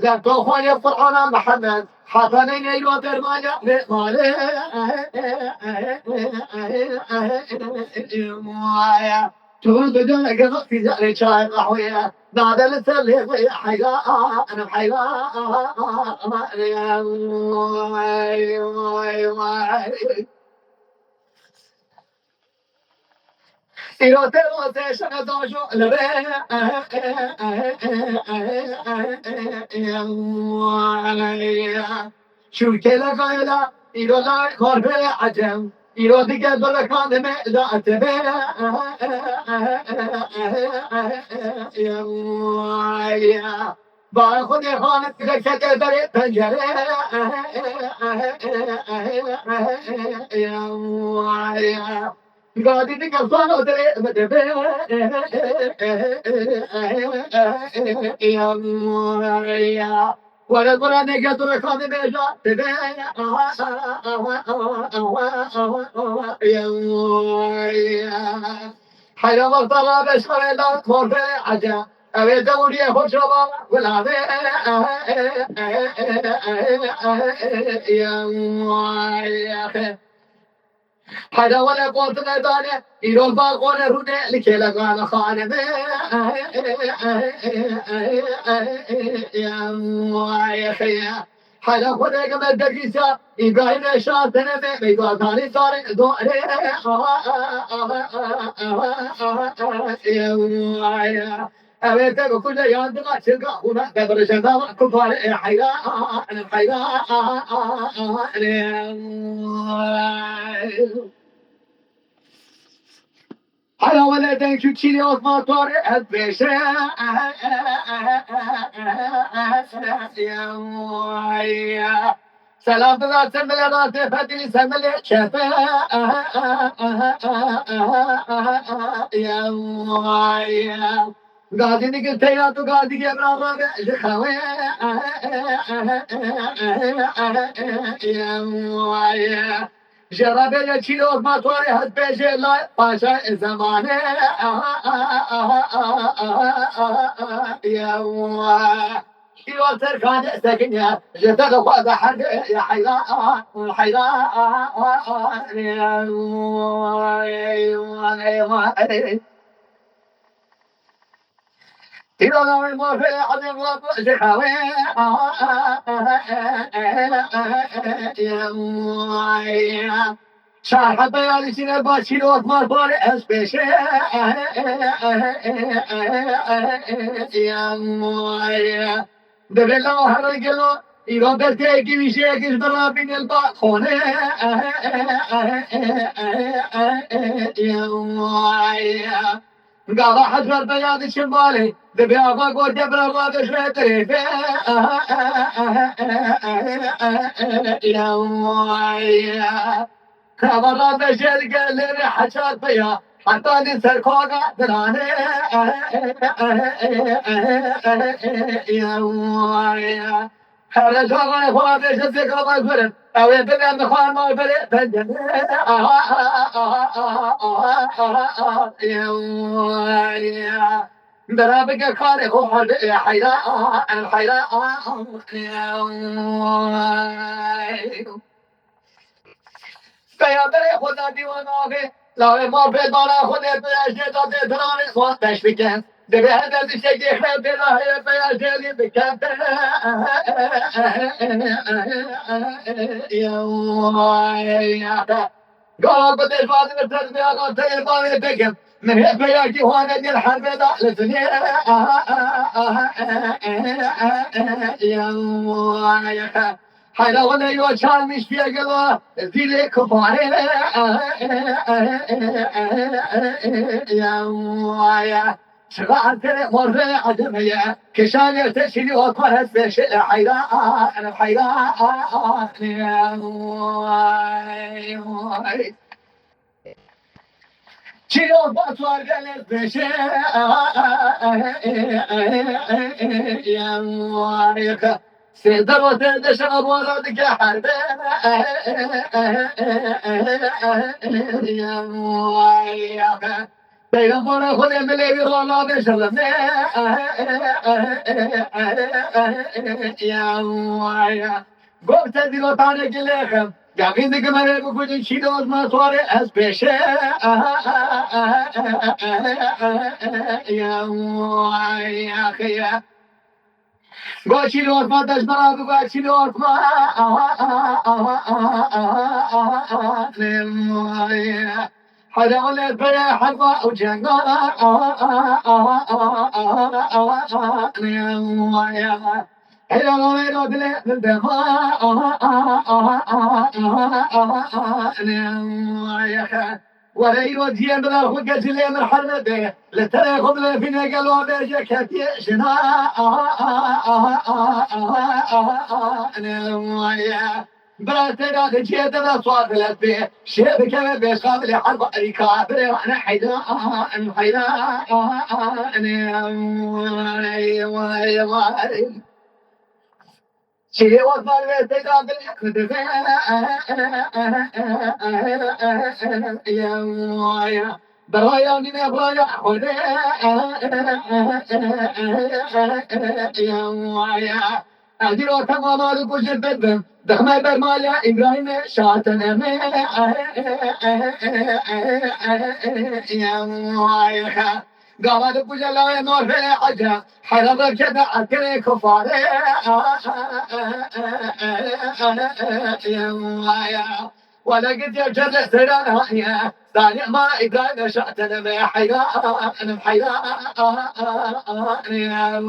لا تخون يفرعون محمد حسنين يوتر ما تقول بدون قصد في زعل شاي قهوية نادى للسلي حياة أنا حياة سيروتي شنطوشو شو كلا قايلا إيرو لا كوربي عجم إيرو ديك بلا كان مئدا تبي باخذ خانة كشك بري بنجري يا قاعدين نقصان ودري مدبي يا ولا ولا نقدر كان بيجا تبي يا حيا مطلع بشر لا تمر عجا أبي دوري هجرة ولا يا حدا ولا قوت ندانه إيران باقون رونه لكلا قال خانه يا خيا حدا ولا قمت دقيسا إبراهيم شاطنا ميقال ثاني صار دوري يا أبيت كل يوم تقاشق وما تبرش ذا كفار حيا حيا حلا ولدك شو تشيلي ما طارق البيشة يا سلام بلا سملات فدي سمل شفا يا قاعدين قلت يا تو قاعد يا برا جخوي يا جرب يا ما طاري هاد بيجي لا باشا زمانه يا كيلو تركان سكن يا جتك وقت حد يا حيلا حيلا يا إذا ما في عظيم وبشكاوي يا شاحب بيالي سنة باشيلو ما بار اسبيش يا دبلا وحرقلو إذا بدك يمشي كيس برا بين الباخونة يا قال حجر بياض الشمالي ذبي أفاق وجبر الراد شريتري في يا كبر الراد شرق اللي حشات بيا حتى دي سركونا دراني يا ويا هذا جوغاني فوابي جزيك الله يفرد أوي بنا مخوان ما يفرد بندن يا ويا درابك كاري خوحد يا حيراء الحيراء يا ويا پیامبر خدا دیوانه لاله ما به بالا خود پیاشه داده درانه خود تشویقه به هدف شکلی خیلی راهی پیاشلی بکن قال بدل فاضل التربية قال تير بالي بكم من هي بياكي وانا دي الحرب دخلتني يا حيوان يوشان مش فيها قلوا زيلي كفاري يا شغال تري مرة عدمية كشان يرتشي وقرها سبيشل حيراء أنا حيراء چیو باتوار گلت بشه یا سیدر و تردش آبارد که حربه یا پیغمبر خود ملیوی رولا بشرمه یا گفت دیگه تانه گلهم یقین دیگه من بکنی چی دوز ما تواره از پیشه یا خیه گو چی دوز ما دشت برا بگو چی دوز ما حدا ولد بلا حقا وجنگا إلى غير دل ولا يودي بلا حقة اللي من حرمته لترى قبل في نقل بيجك شنا بلا ترى جيت بلا صوت لبي شبك بيش قابل حرب الكافر وانا حيدا She was my mistake on the yeah, but I only never yeah. أجل وكما مالك وجبت دخمة برمالا إبراهيم شاتنا يا قامت بجلا نور في حجة حرم كذا أكل كفار يا ولقد يجد سرنا يا ثاني ما إذا شاتنا ما حيا أنا حيا يا